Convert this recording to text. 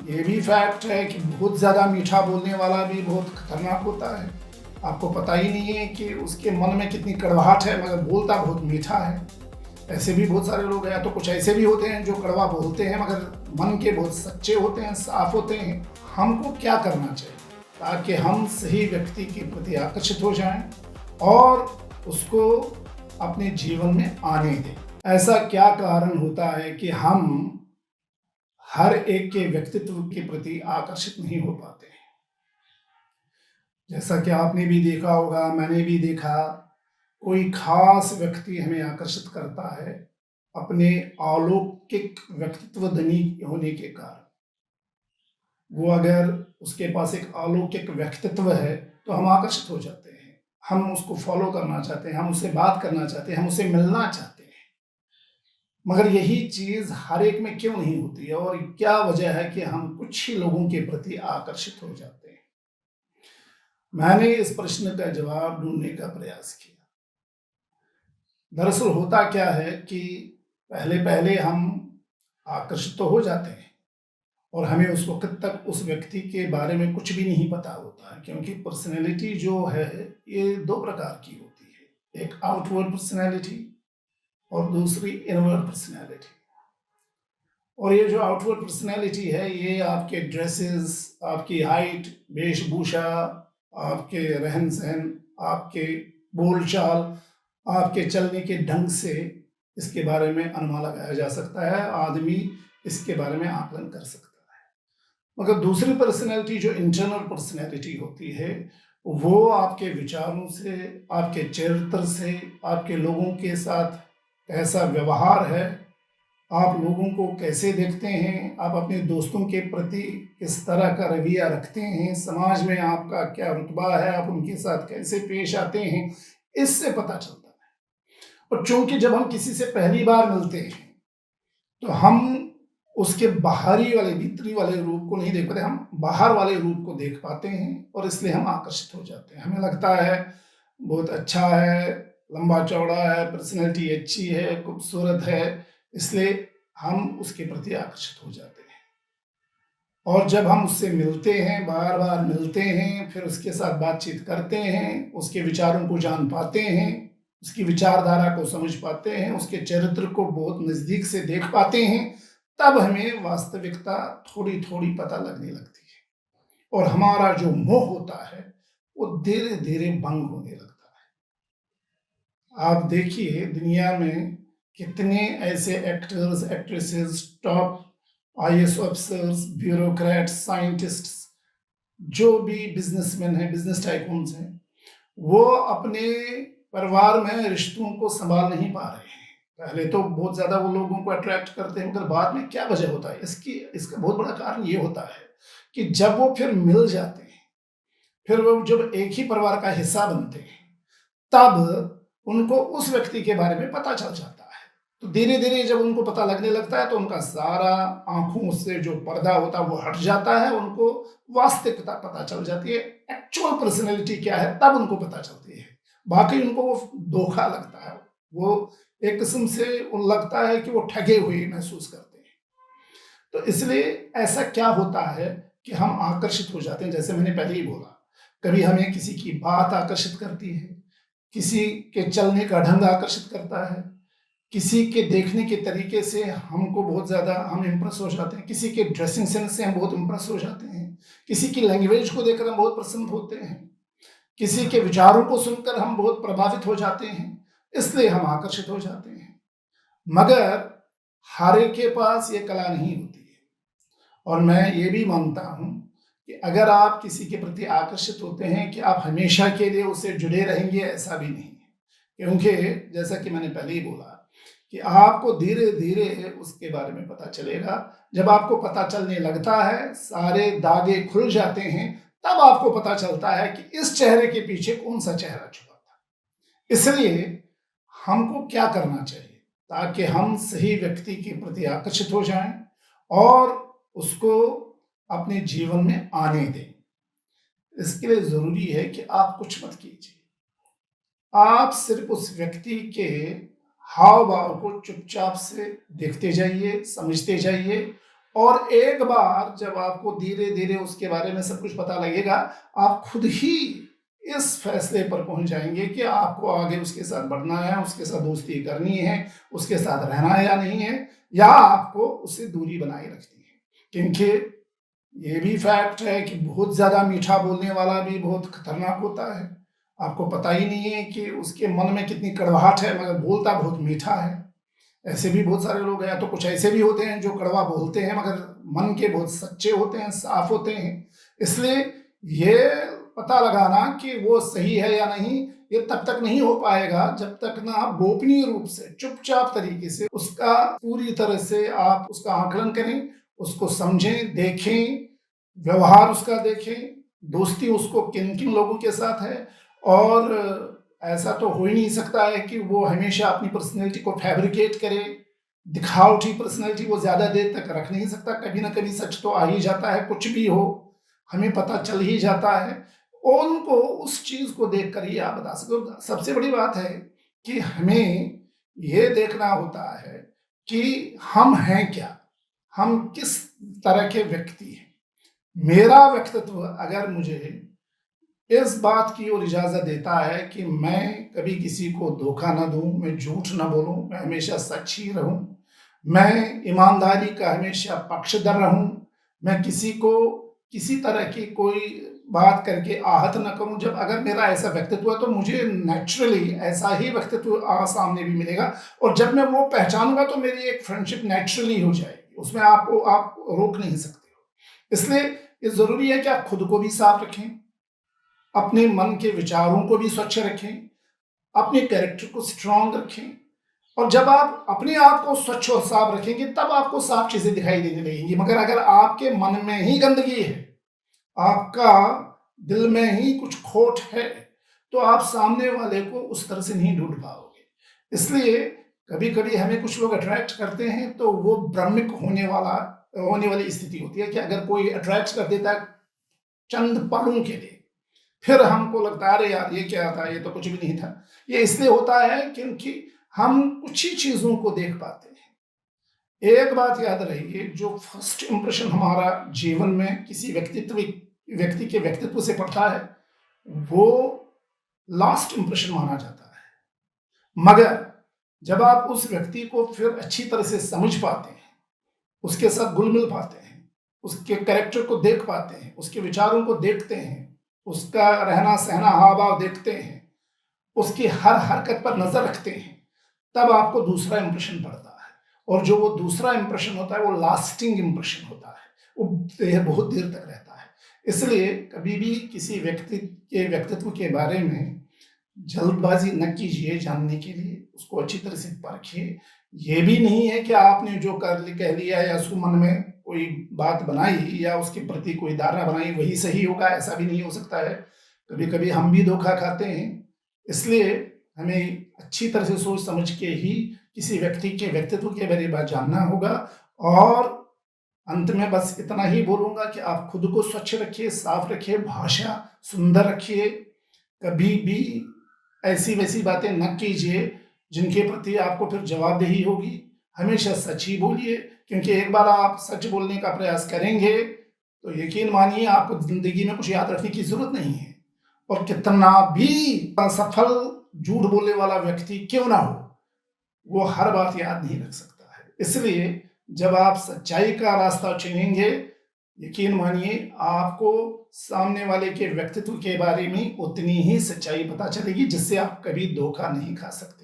ये भी फैक्ट है कि बहुत ज़्यादा मीठा बोलने वाला भी बहुत खतरनाक होता है। आपको पता ही नहीं है कि उसके मन में कितनी कड़वाहट है, मगर बोलता बहुत मीठा है। ऐसे भी बहुत सारे लोग हैं, तो कुछ ऐसे भी होते हैं जो कड़वा बोलते हैं मगर मन के बहुत सच्चे होते हैं, साफ होते हैं। हमको क्या करना चाहिए ताकि हम सही व्यक्ति के प्रति आकर्षित हो जाएं और उसको अपने जीवन में आने दें? ऐसा क्या कारण होता है कि हम हर एक के व्यक्तित्व के प्रति आकर्षित नहीं हो पाते हैं? जैसा कि आपने भी देखा होगा, मैंने भी देखा, कोई खास व्यक्ति हमें आकर्षित करता है अपने अलौकिक व्यक्तित्व धनी होने के कारण। वो अगर उसके पास एक अलौकिक व्यक्तित्व है तो हम आकर्षित हो जाते हैं, हम उसको फॉलो करना चाहते हैं, हम उससे बात करना चाहते हैं, हम उससे मिलना चाहते हैं। मगर यही चीज़ हर एक में क्यों नहीं होती है और क्या वजह है कि हम कुछ ही लोगों के प्रति आकर्षित हो जाते हैं? मैंने इस प्रश्न का जवाब ढूंढने का प्रयास किया। दरअसल होता क्या है कि पहले पहले हम आकर्षित तो हो जाते हैं और हमें उस वक़्त तक उस व्यक्ति के बारे में कुछ भी नहीं पता होता है, क्योंकि पर्सनैलिटी जो है ये 2 प्रकार की होती है। एक आउटवर्ड पर्सनैलिटी और दूसरी इनवर्ड पर्सनैलिटी। और ये जो आउटवर्ड पर्सनैलिटी है ये आपके ड्रेसेस, आपकी हाइट, वेशभूषा, आपके रहन-सहन, आपके बोलचाल, आपके चलने के ढंग से इसके बारे में अनुमान लगाया जा सकता है। आदमी इसके बारे में आकलन कर सकता है। मगर दूसरी पर्सनैलिटी जो इंटरनल पर्सनैलिटी होती है, वो आपके विचारों से, आपके चरित्र से, आपके लोगों के साथ कैसा व्यवहार है, आप लोगों को कैसे देखते हैं, आप अपने दोस्तों के प्रति किस तरह का रवैया रखते हैं, समाज में आपका क्या रुतबा है, आप उनके साथ कैसे पेश आते हैं, इससे पता चलता है। और चूंकि जब हम किसी से पहली बार मिलते हैं तो हम उसके बाहरी वाले, भीतरी वाले रूप को नहीं देख पाते, हम बाहर वाले रूप को देख पाते हैं और इसलिए हम आकर्षित हो जाते हैं। हमें लगता है बहुत अच्छा है, लंबा चौड़ा है, पर्सनैलिटी अच्छी है, खूबसूरत है, इसलिए हम उसके प्रति आकर्षित हो जाते हैं। और जब हम उससे मिलते हैं, बार बार मिलते हैं, फिर उसके साथ बातचीत करते हैं, उसके विचारों को जान पाते हैं, उसकी विचारधारा को समझ पाते हैं, उसके चरित्र को बहुत नज़दीक से देख पाते हैं, तब हमें वास्तविकता थोड़ी थोड़ी पता लगने लगती है और हमारा जो मोह होता है वो धीरे धीरे भंग होने लगता है। आप देखिए दुनिया में कितने ऐसे actors, actresses, top IAS officers, bureaucrats, scientists, जो भी बिजनेसमैन हैं, बिजनेस टाइकून्स हैं, वो अपने परिवार में रिश्तों को संभाल नहीं पा रहे हैं। पहले तो बहुत ज़्यादा वो लोगों को अट्रैक्ट करते हैं, मगर बाद में क्या वजह होता है इसका बहुत बड़ा कारण ये होता है कि जब वो फिर मिल जाते हैं, फिर वो जब एक ही परिवार का हिस्सा बनते हैं, तब उनको उस व्यक्ति के बारे में पता चल जाता है। तो धीरे-धीरे जब उनको पता लगने लगता है तो उनका सारा आँखों से जो पर्दा होता है वो हट जाता है, उनको वास्तविकता पता चल जाती है, एक्चुअल पर्सनैलिटी क्या है तब उनको पता चलती है। बाकी उनको वो धोखा लगता है, वो एक किस्म से लगता है कि वो ठगे हुए महसूस करते हैं। तो इसलिए ऐसा क्या होता है कि हम आकर्षित हो जाते हैं, जैसे मैंने पहले ही बोला, कभी हमें किसी की बात आकर्षित करती है, किसी के चलने का ढंग आकर्षित करता है, किसी के देखने के तरीके से हमको बहुत ज़्यादा हम इम्प्रेस हो जाते हैं, किसी के ड्रेसिंग सेंस से हम बहुत इम्प्रेस हो जाते हैं, किसी की लैंग्वेज को देखकर हम बहुत प्रसन्न होते हैं, किसी के विचारों को सुनकर हम बहुत प्रभावित हो जाते हैं, इसलिए हम आकर्षित हो जाते हैं। मगर हर एक के पास ये कला नहीं होती है और मैं ये भी मानता हूँ कि अगर आप किसी के प्रति आकर्षित होते हैं कि आप हमेशा के लिए उससे जुड़े रहेंगे, ऐसा भी नहीं है। क्योंकि जैसा कि मैंने पहले ही बोला कि आपको धीरे-धीरे उसके बारे में पता चलेगा। जब आपको पता चलने लगता है, सारे धागे खुल जाते हैं, तब आपको पता चलता है कि इस चेहरे के पीछे कौन-सा चेहरा छुपा था। इसलिए हमको क्या करना चाहिए ताकि हम सही व्यक्ति के प्रति आकर्षित हो जाएँ और उसको अपने जीवन में आने दें। इसके लिए ज़रूरी है कि आप कुछ मत कीजिए। आप सिर्फ़ उस व्यक्ति के हाव-भाव को चुपचाप से देखते जाइए, समझते जाइए और एक बार जब आपको धीरे-धीरे उसके बारे में सब कुछ पता लगेगा, आप खुद ही इस फैसले पर पहुँच जाएँगे कि आपको आगे उसके साथ बढ़ना है, उसके साथ दोस्ती करनी है, उसके साथ रहना है या नहीं है, या आपको उससे दूरी बनाए रखनी है। क्योंकि ये भी फैक्ट है कि बहुत ज़्यादा मीठा बोलने वाला भी बहुत खतरनाक होता है। आपको पता ही नहीं है कि उसके मन में कितनी कड़वाहट है, मगर बोलता बहुत मीठा है। ऐसे भी बहुत सारे लोग हैं, या तो कुछ ऐसे भी होते हैं जो कड़वा बोलते हैं मगर मन के बहुत सच्चे होते हैं, साफ होते हैं। इसलिए ये पता लगाना कि वो सही है या नहीं, ये तब तक नहीं हो पाएगा जब तक ना आप गोपनीय रूप से, चुपचाप तरीके से उसका पूरी तरह से आप उसका आकलन करें, उसको समझें, देखें, व्यवहार उसका देखें, दोस्ती उसको किन-किन लोगों के साथ है। और ऐसा तो हो ही नहीं सकता है कि वो हमेशा अपनी पर्सनैलिटी को फैब्रिकेट करे, दिखावटी पर्सनैलिटी वो ज़्यादा देर तक रख नहीं सकता, कभी न कभी सच तो आ ही जाता है, कुछ भी हो, हमें पता चल ही जाता है। उनको उस चीज़ को देखकर ही आप बता सकते हो। सबसे बड़ी बात है कि हमें ये देखना होता है कि हम हैं क्या? हम किस तरह के व्यक्ति हैं? मेरा व्यक्तित्व अगर मुझे इस बात की ओर इजाज़त देता है कि मैं कभी किसी को धोखा ना दूँ, मैं झूठ ना बोलूँ, मैं हमेशा सच ही रहूँ, मैं ईमानदारी का हमेशा पक्षधर रहूँ, मैं किसी को किसी तरह की कोई बात करके आहत ना करूँ। जब अगर मेरा ऐसा व्यक्तित्व है तो मुझे नेचुरली ऐसा ही व्यक्तित्व सामने भी मिलेगा, और जब मैं वो पहचानूँगा तो मेरी एक फ्रेंडशिप नेचुरली हो जाएगी, उसमें आपको आप रोक नहीं सकते हो। इसलिए ये ज़रूरी है कि आप खुद को भी साफ रखें, अपने मन के विचारों को भी स्वच्छ रखें, अपने कैरेक्टर को स्ट्रॉन्ग रखें, और जब आप अपने आप को स्वच्छ और साफ रखेंगे तब आपको साफ चीज़ें दिखाई देने लगेंगी। मगर अगर आपके मन में ही गंदगी है, आपका दिल में ही कुछ खोट है, तो आप सामने वाले को उस तरह से नहीं ढूँढ पाओगे। इसलिए कभी-कभी हमें कुछ लोग अट्रैक्ट करते हैं तो वो भ्रमिक होने वाली स्थिति होती है कि अगर कोई अट्रैक्ट कर देता है चंद पलों के लिए, फिर हमको लगता है अरे यार ये क्या था, ये तो कुछ भी नहीं था। ये इसलिए होता है क्योंकि हम कुछ ही चीज़ों को देख पाते हैं। एक बात याद रखिए, जो फर्स्ट इंप्रेशन हमारा जीवन में किसी व्यक्ति के व्यक्तित्व से पड़ता है, वो लास्ट इंप्रेशन माना जाता है। मगर जब आप उस व्यक्ति को फिर अच्छी तरह से समझ पाते हैं, उसके साथ घुल-मिल पाते हैं, उसके कैरेक्टर को देख पाते हैं, उसके विचारों को देखते हैं, उसका रहना-सहना, हाव-भाव देखते हैं, उसकी हर हरकत पर नज़र रखते हैं, तब आपको दूसरा इंप्रेशन पड़ता है। और जो वो दूसरा इंप्रेशन होता है वो लास्टिंग इंप्रेशन होता है, वो बहुत देर तक रहता है। इसलिए कभी भी किसी व्यक्ति के व्यक्तित्व के बारे में जल्दबाजी न कीजिए जानने के लिए, उसको अच्छी तरह से परखिए। ये भी नहीं है कि आपने जो कह लिया या उसको मन में कोई बात बनाई या उसके प्रति कोई धारणा बनाई वही सही होगा, ऐसा भी नहीं हो सकता है। कभी-कभी हम भी धोखा खाते हैं, इसलिए हमें अच्छी तरह से सोच समझ के ही किसी व्यक्ति के व्यक्तित्व के बारे में जानना होगा। और अंत में बस इतना ही बोलूँगा कि आप खुद को स्वच्छ रखिए, साफ रखिए, भाषा सुंदर रखिए, कभी भी ऐसी-वैसी बातें न कीजिए जिनके प्रति आपको फिर जवाबदेही होगी। हमेशा सच ही बोलिए, क्योंकि एक बार आप सच बोलने का प्रयास करेंगे तो यकीन मानिए आपको ज़िंदगी में कुछ याद रखने की ज़रूरत नहीं है। और कितना भी असफल झूठ बोलने वाला व्यक्ति क्यों ना हो, वो हर बात याद नहीं रख सकता है। इसलिए जब आप सच्चाई का रास्ता चुनेंगे, यकीन मानिए आपको सामने वाले के व्यक्तित्व के बारे में उतनी ही सच्चाई पता चलेगी जिससे आप कभी धोखा नहीं खा सकते।